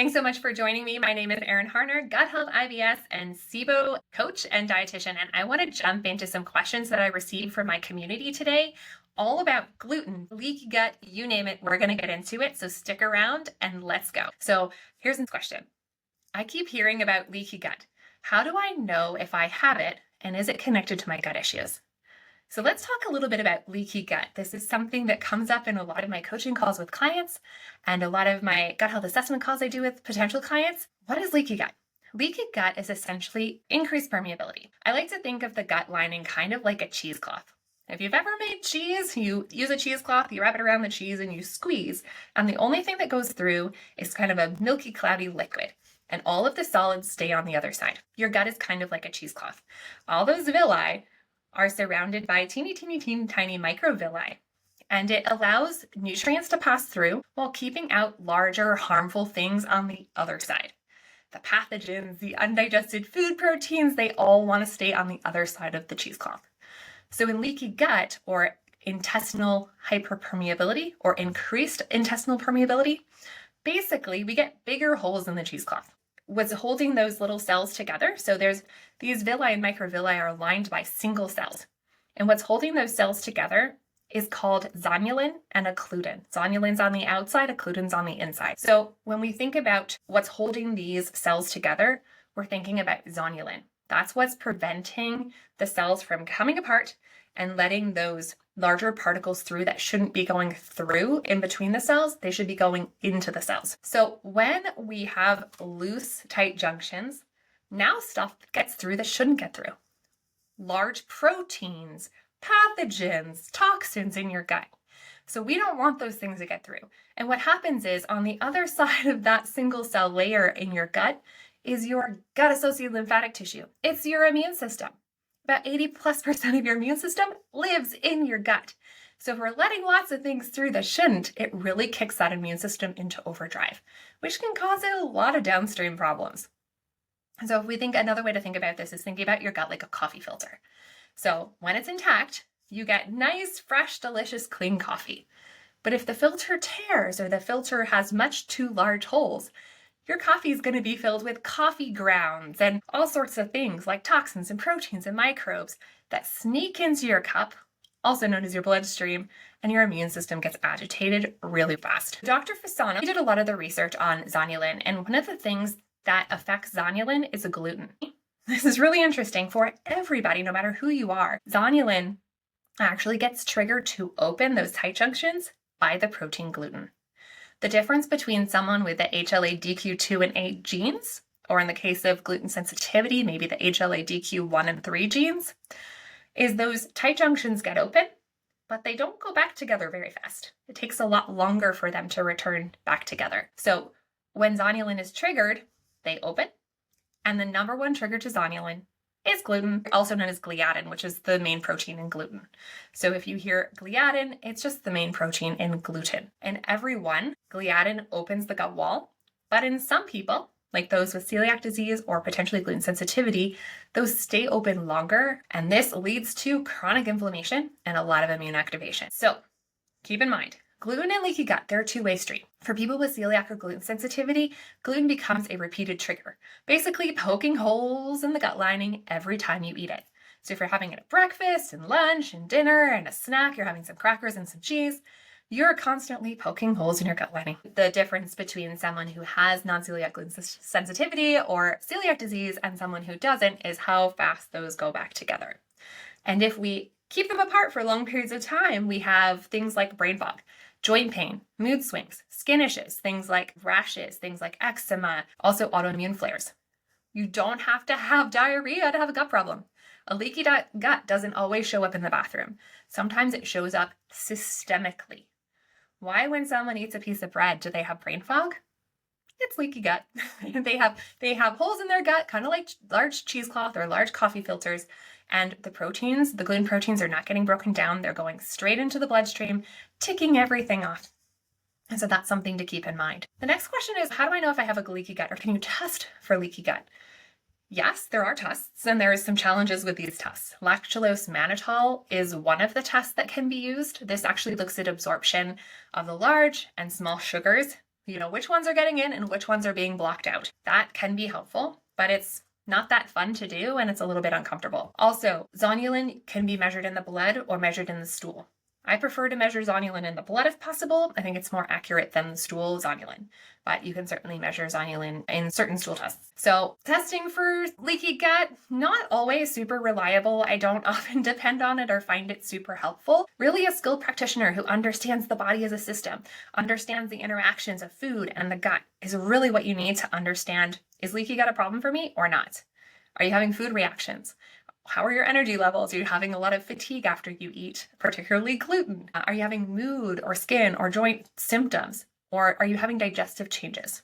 Thanks so much for joining me. My name is Erin Harner, gut health, IBS, and SIBO coach and dietitian. And I want to jump into some questions that I received from my community today, all about gluten, leaky gut, you name it. We're going to get into it. So stick around and let's go. So here's the question. I keep hearing about leaky gut. How do I know if I have it, and is it connected to my gut issues? So let's talk a little bit about leaky gut. This is something that comes up in a lot of my coaching calls with clients and a lot of my gut health assessment calls I do with potential clients. What is leaky gut? Leaky gut is essentially increased permeability. I like to think of the gut lining kind of like a cheesecloth. If you've ever made cheese, you use a cheesecloth, you wrap it around the cheese and you squeeze, and the only thing that goes through is kind of a milky, cloudy liquid. And all of the solids stay on the other side. Your gut is kind of like a cheesecloth. All those villi are surrounded by teeny tiny microvilli, and it allows nutrients to pass through while keeping out larger harmful things on the other side. The pathogens, the undigested food proteins, they all want to stay on the other side of the cheesecloth. So in leaky gut, or intestinal hyperpermeability or increased intestinal permeability, basically we get bigger holes in the cheesecloth. What's holding those little cells together, so there's these villi and microvilli are lined by single cells. And what's holding those cells together is called zonulin and occlutin. Zonulin's on the outside, occlutin's on the inside. So when we think about what's holding these cells together, we're thinking about zonulin. That's what's preventing the cells from coming apart and letting those larger particles through that shouldn't be going through in between the cells. They should be going into the cells. So when we have loose, tight junctions, now stuff gets through that shouldn't get through. Large proteins, pathogens, toxins in your gut. So we don't want those things to get through. And what happens is on the other side of that single cell layer in your gut is your gut-associated lymphatic tissue. It's your immune system. About 80+% of your immune system lives in your gut. So if we're letting lots of things through that shouldn't, it really kicks that immune system into overdrive, which can cause a lot of downstream problems. So if we think another way to think about this is thinking about your gut like a coffee filter. So when it's intact, you get nice, fresh, delicious, clean coffee. But if the filter tears or the filter has much too large holes, your coffee is going to be filled with coffee grounds and all sorts of things like toxins and proteins and microbes that sneak into your cup, also known as your bloodstream, and your immune system gets agitated really fast. Dr. Fasano did a lot of the research on zonulin, and one of the things that affects zonulin is a gluten. This is really interesting for everybody, no matter who you are. Zonulin actually gets triggered to open those tight junctions by the protein gluten. The difference between someone with the HLA-DQ2 and 8 genes, or in the case of gluten sensitivity, maybe the HLA-DQ1 and 3 genes, is those tight junctions get open, but they don't go back together very fast. It takes a lot longer for them to return back together. So when zonulin is triggered, they open, and the number one trigger to zonulin is gluten, also known as gliadin, which is the main protein in gluten. So if you hear gliadin, it's just the main protein in gluten. In everyone, gliadin opens the gut wall, but in some people, like those with celiac disease or potentially gluten sensitivity, those stay open longer, and this leads to chronic inflammation and a lot of immune activation. So keep in mind, gluten and leaky gut, they're a two-way street. For people with celiac or gluten sensitivity, gluten becomes a repeated trigger, basically poking holes in the gut lining every time you eat it. So if you're having it at breakfast and lunch and dinner and a snack, you're having some crackers and some cheese, you're constantly poking holes in your gut lining. The difference between someone who has non-celiac gluten sensitivity or celiac disease and someone who doesn't is how fast those go back together. And if we keep them apart for long periods of time, we have things like brain fog, joint pain, mood swings, skin issues, things like rashes, things like eczema, also autoimmune flares. You don't have to have diarrhea to have a gut problem. A leaky gut doesn't always show up in the bathroom. Sometimes it shows up systemically. Why, when someone eats a piece of bread, do they have brain fog? It's leaky gut. They have holes in their gut, kind of like large cheesecloth or large coffee filters. And the proteins, the gluten proteins, are not getting broken down. They're going straight into the bloodstream, ticking everything off. And so that's something to keep in mind. The next question is, how do I know if I have a leaky gut, or can you test for leaky gut? Yes, there are tests, and there are some challenges with these tests. Lactulose mannitol is one of the tests that can be used. This actually looks at absorption of the large and small sugars which ones are getting in and which ones are being blocked out. That can be helpful, but it's not that fun to do and it's a little bit uncomfortable. Also, zonulin can be measured in the blood or measured in the stool. I prefer to measure zonulin in the blood if possible. I think it's more accurate than the stool zonulin, but you can certainly measure zonulin in certain stool tests. So testing for leaky gut, not always super reliable. I don't often depend on it or find it super helpful. Really, a skilled practitioner who understands the body as a system, understands the interactions of food and the gut is really what you need to understand, is leaky gut a problem for me or not? Are you having food reactions? How are your energy levels? Are you having a lot of fatigue after you eat, particularly gluten? Are you having mood or skin or joint symptoms? Or are you having digestive changes?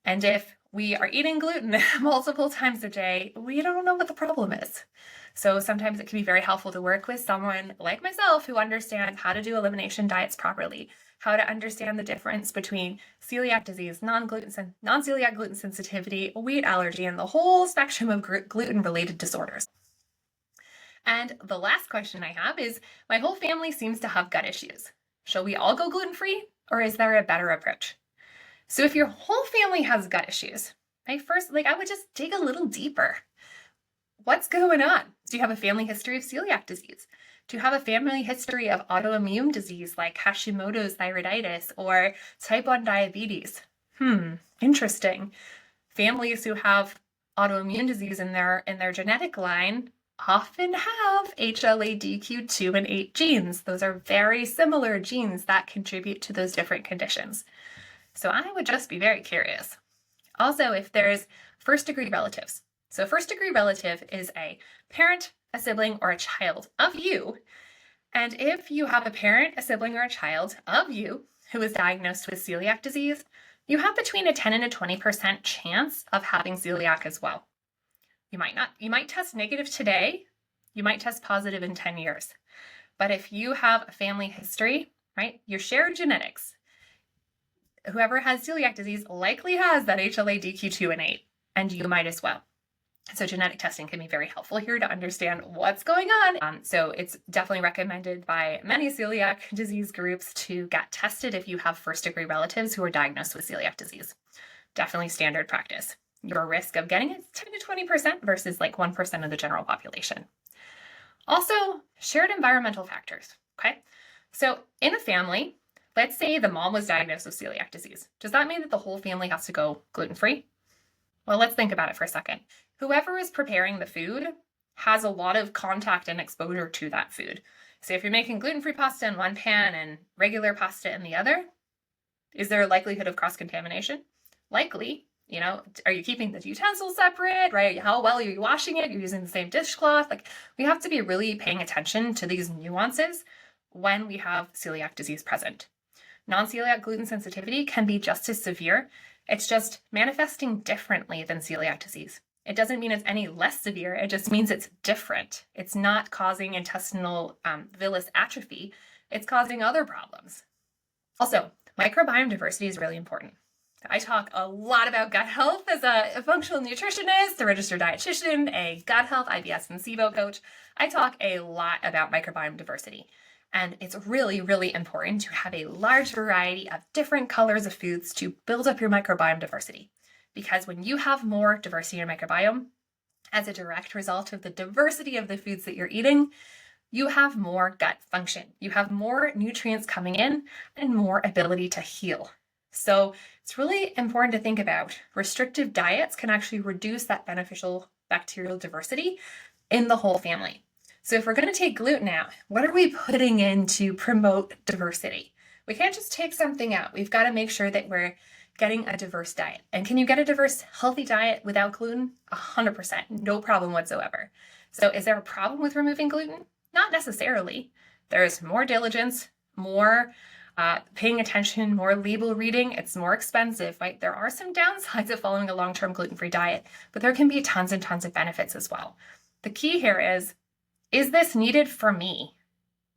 And if we are eating gluten multiple times a day, we don't know what the problem is. So sometimes it can be very helpful to work with someone like myself who understands how to do elimination diets properly, how to understand the difference between celiac disease, non-celiac gluten sensitivity, wheat allergy, and the whole spectrum of gluten-related disorders. And the last question I have is, my whole family seems to have gut issues. Shall we all go gluten-free, or is there a better approach? So if your whole family has gut issues, I would just dig a little deeper. What's going on? Do you have a family history of celiac disease? Do you have a family history of autoimmune disease like Hashimoto's thyroiditis or type 1 diabetes? Interesting. Families who have autoimmune disease in their genetic line often have HLA-DQ2 and 8 genes. Those are very similar genes that contribute to those different conditions. So I would just be very curious. Also, if there's first-degree relatives. So first-degree relative is a parent, a sibling, or a child of you. And if you have a parent, a sibling, or a child of you who is diagnosed with celiac disease, you have between a 10 and a 20% chance of having celiac as well. You might test negative today, you might test positive in 10 years. But if you have a family history, right, your shared genetics, whoever has celiac disease likely has that HLA-DQ2 and 8, and you might as well. So genetic testing can be very helpful here to understand what's going on. So it's definitely recommended by many celiac disease groups to get tested if you have first-degree relatives who are diagnosed with celiac disease. Definitely standard practice. Your risk of getting it is 10 to 20% versus like 1% of the general population. Also, shared environmental factors, okay? So in a family, let's say the mom was diagnosed with celiac disease. Does that mean that the whole family has to go gluten-free? Well, let's think about it for a second. Whoever is preparing the food has a lot of contact and exposure to that food. So if you're making gluten-free pasta in one pan and regular pasta in the other, is there a likelihood of cross-contamination? Likely. Are you keeping the utensils separate, right? How well are you washing it? You're using the same dishcloth. We have to be really paying attention to these nuances when we have celiac disease present. Non-celiac gluten sensitivity can be just as severe. It's just manifesting differently than celiac disease. It doesn't mean it's any less severe. It just means it's different. It's not causing intestinal villus atrophy. It's causing other problems. Also, microbiome diversity is really important. I talk a lot about gut health as a functional nutritionist, a registered dietitian, a gut health, IBS, and SIBO coach. I talk a lot about microbiome diversity. And it's really, really important to have a large variety of different colors of foods to build up your microbiome diversity. Because when you have more diversity in your microbiome, as a direct result of the diversity of the foods that you're eating, you have more gut function. You have more nutrients coming in and more ability to heal. So it's really important to think about restrictive diets can actually reduce that beneficial bacterial diversity in the whole family. So if we're going to take gluten out, what are we putting in to promote diversity? We can't just take something out. We've got to make sure that we're getting a diverse diet. And can you get a diverse, healthy diet without gluten? 100%, no problem whatsoever. So is there a problem with removing gluten? Not necessarily. There's more diligence, more paying attention, more label reading. It's more expensive, right? There are some downsides of following a long-term gluten-free diet, but there can be tons and tons of benefits as well. The key here is this needed for me,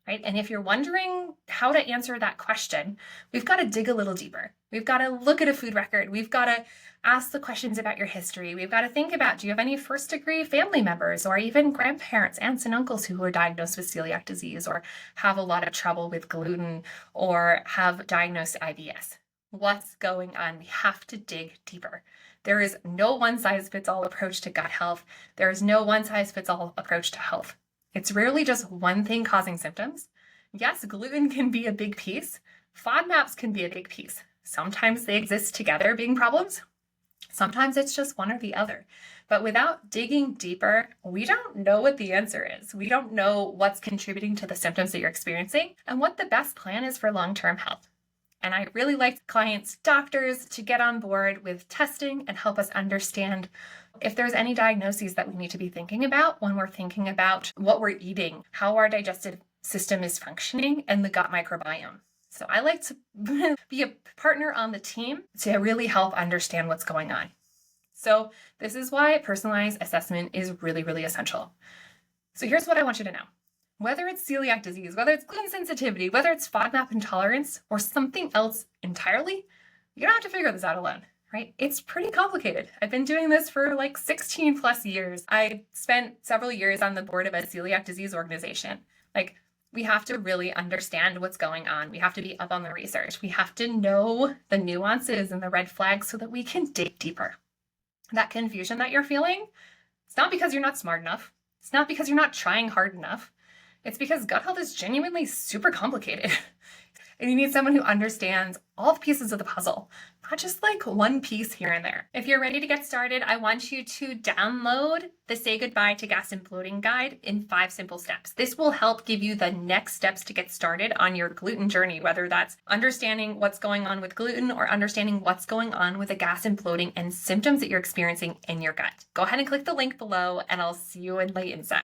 right? And if you're wondering how to answer that question, we've got to dig a little deeper. We've got to look at a food record. We've got to ask the questions about your history. We've got to think about, do you have any first-degree family members or even grandparents, aunts and uncles who are diagnosed with celiac disease or have a lot of trouble with gluten or have diagnosed IBS? what's going on. We have to dig deeper. There is no one size fits all approach to gut health. There is no one size fits all approach to health. It's rarely just one thing causing symptoms. Yes, gluten can be a big piece. FODMAPs can be a big piece. Sometimes they exist together being problems. Sometimes it's just one or the other. But without digging deeper, we don't know what the answer is. We don't know what's contributing to the symptoms that you're experiencing and what the best plan is for long-term health. And I really like clients, doctors to get on board with testing and help us understand if there's any diagnoses that we need to be thinking about when we're thinking about what we're eating, how our digestive system is functioning, and the gut microbiome. So I like to be a partner on the team to really help understand what's going on. So this is why personalized assessment is really, really essential. So here's what I want you to know. Whether it's celiac disease, whether it's gluten sensitivity, whether it's FODMAP intolerance, or something else entirely, you don't have to figure this out alone, right? It's pretty complicated. I've been doing this for like 16 plus years. I spent several years on the board of a celiac disease organization. We have to really understand what's going on. We have to be up on the research. We have to know the nuances and the red flags so that we can dig deeper. That confusion that you're feeling, it's not because you're not smart enough. It's not because you're not trying hard enough. It's because gut health is genuinely super complicated. And you need someone who understands all the pieces of the puzzle, not just like one piece here and there. If you're ready to get started, I want you to download the Say Goodbye to Gas and Bloating guide in 5 simple steps. This will help give you the next steps to get started on your gluten journey, whether that's understanding what's going on with gluten or understanding what's going on with the gas and bloating and symptoms that you're experiencing in your gut. Go ahead and click the link below, and I'll see you in late inside.